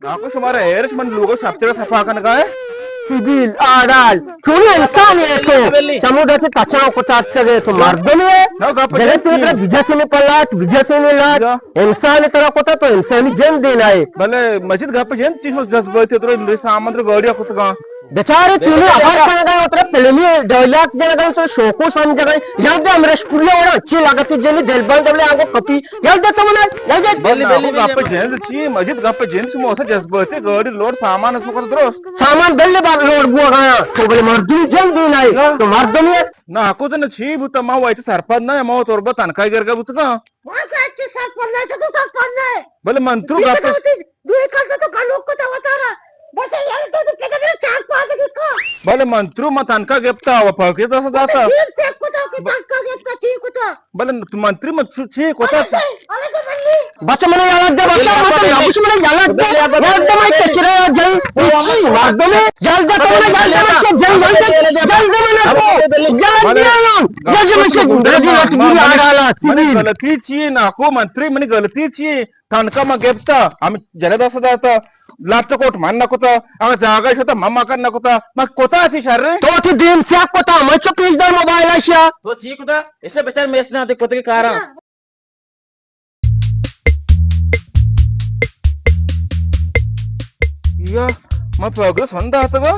నాకు సుమారు ఏరస్ మన లోగో సబ్చగా సఫా కనగా सिविल आडाल चोरी इंसान है तो समुद्र से कच्चा कुतात करे तो मर्दों में जगह से इतना विजय से लाट इंसान तरह कोता तो इंसानी जन देना है भले मस्जिद गप जन चीज जज्बा थे तो सामान तो गाड़िया कुत गा बेचारे चूल्हे आभार खाने गए उतरे फिल्मी डायलॉग जगह गए उतरे शोको समझ गए याद है हमारे स्कूल में और अच्छी लागत है जने दिलबाल दबले आगो कपी याद है तुमने याद है बल्ली गप जन ची मस्जिद गप जन से मोसा जज्बा थे गाड़ी लोड सामान उसको कर दरो सामान बल्ले बार लोड बुआ गया तो बोले मर्दू जन देना है तो मर्दों में ना को तो छी बुत मा वाइच सरपंच ना मा तोर बत तनखाई गरगा बुत का वो का अच्छे सरपंच है तो सरपंच है भले मंत्रू गप दुई कर तो गलोक को तो बता रहा बस यार तो के चार पांच देखो भले मंत्रू म तनखा गेप्ता व पके तो दाता तीन से को तो के तनखा गेप्ता छी को तो भले मंत्री मत छी कोता अरे तो बल्ली बच्चा मने याद दे बच्चा मत याबुच मने याद दे याद दे मैं चचरे जय उची मर्द में याद दे तो याद दे जय जल्द मने को याद दे जज में से रजी लटगी आ रहा मने गलती छी ना को मंत्री मने गलती छी तनखा म गेप्ता हम जले दस दाता लैपटॉप कोट मान ना कोता अगर जागा होता मम्मा कर ना कोता म कोता छी शर तो ती दिन से कोता मैं चो पेज दर मोबाइल आशिया तो ठीक होता ऐसे बेचार मेस ना दे कोते के कारण या म पगस संदा हतगा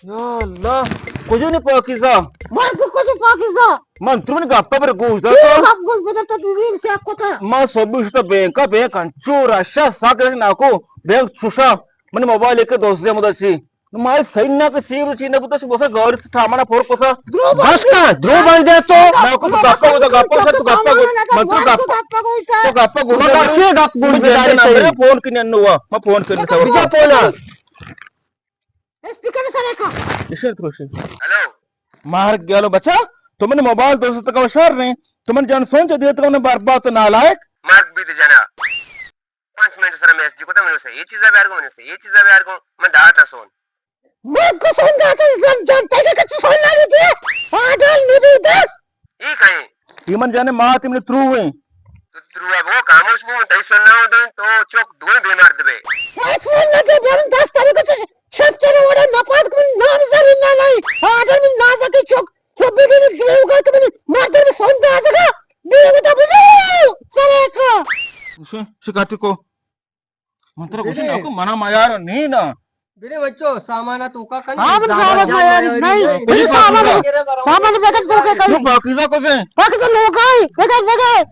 या अल्लाह कुजो ने पकीसा मार को तो पाकिजा मंत्री ने गप्पा पर गुजदा तो तो आप कुछ बता तो दिन से कोता म सब तो बैंक अंचूर आशा सागर नाको बैंक सुशा मने मोबाइल एक दोस्त दे मदची माय सैन्य के सीर चीने बुत बोसा गौर सामान फोर कोसा बस का ध्रुव बन दे तो नाको तो गप्पा से तो गप्पा तो गप्पा गुण अच्छे गप गुण बेदारी से फोन किने अन्नुवा म फोन किने सब बिजा पोना स्पीकर से रेखा इसे थ्रोसे हेलो मार गेलो बच्चा तुमने मोबाइल दोस्त का शहर नहीं तुमने जान फोन जो दिया तो ने बर्बाद तो नालायक मार्क भी दे जाना 5 मिनट सर मैं जी को तो मैंने से ये चीज है यार को मैंने से ये चीज है यार को मैं डाटा सोन मैं को सुन जाता जब जानता है कि सुन ना दे आडल नहीं दे ये कहीं ईमन जाने मां तुमने थ्रू हुए तो द्रुआ वो कामोश मु तई सुनना हो तो चोक दो बीमार दबे मैं सुन ना दे बरन 10 तारीख को सब तेरे ओडा नपात को नाम जरी ना नहीं आडल में ना जाके चोक सब दिन ग्रेव का तो मैंने मार दे सुन दा जगह दे बता बुझो सरे को उसे शिकायत को मंत्र कुछ ना को मना मायार नहीं ना बिरे बच्चों सामान तो का कन हां सामान यार नहीं ये सामान बगैर तो के बाकी को से बाकी तो लोग आए बगैर